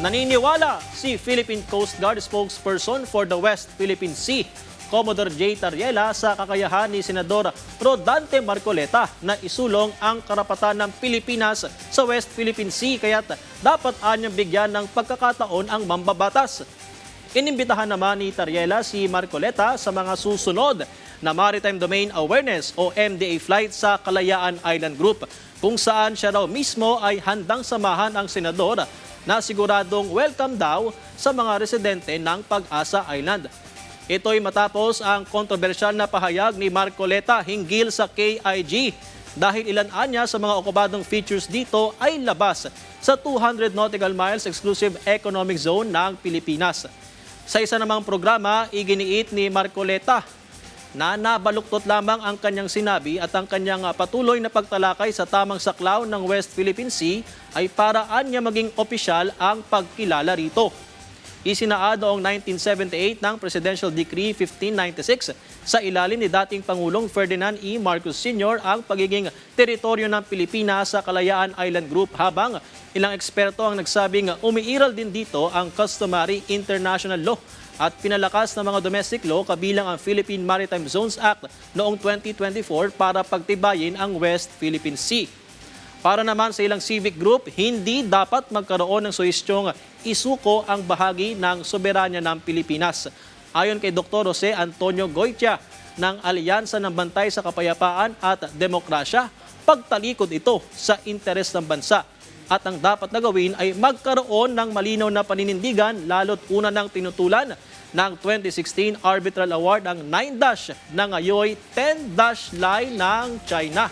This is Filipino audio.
Naniniwala si Philippine Coast Guard spokesperson for the West Philippine Sea, Commodore J. Tariela, sa kakayahan ni Senador Rodante Marcoleta na isulong ang karapatan ng Pilipinas sa West Philippine Sea, kaya't dapat anyang bigyan ng pagkakataon ang mambabatas. Inimbitahan naman ni Tariela si Marcoleta sa mga susunod na Maritime Domain Awareness o MDA flight sa Kalayaan Island Group, kung saan siya raw mismo ay handang samahan ang senador na siguradong welcome daw sa mga residente ng Pag-asa Island. Ito'y matapos ang kontrobersyal na pahayag ni Marcoleta hinggil sa KIG dahil ilan anya sa mga okupadong features dito ay labas sa 200 nautical miles exclusive economic zone ng Pilipinas. Sa isa namang programa, iginiit ni Marcoleta na nabaluktot lamang ang kanyang sinabi at ang kanyang patuloy na pagtalakay sa tamang saklaw ng West Philippine Sea ay paraan niya maging opisyal ang pagkilala rito. Isinaad noong 1978 ng Presidential Decree 1596 sa ilalim ni dating Pangulong Ferdinand E. Marcos Sr. ang pagiging teritoryo ng Pilipinas sa Kalayaan Island Group, habang ilang eksperto ang nagsabing umiiral din dito ang customary international law at pinalakas ng mga domestic law kabilang ang Philippine Maritime Zones Act noong 2024 para pagtibayin ang West Philippine Sea. Para naman sa ilang civic group, hindi dapat magkaroon ng suhestyong isuko ang bahagi ng soberanya ng Pilipinas. Ayon kay Dr. Jose Antonio Goitia ng Alyansa ng Bantay sa Kapayapaan at Demokrasya, pagtalikod ito sa interes ng bansa. At ang dapat na gawin ay magkaroon ng malinaw na paninindigan, lalo't una ng tinutulan ng 2016 Arbitral Award ang 9- na ngayon 10- line ng China.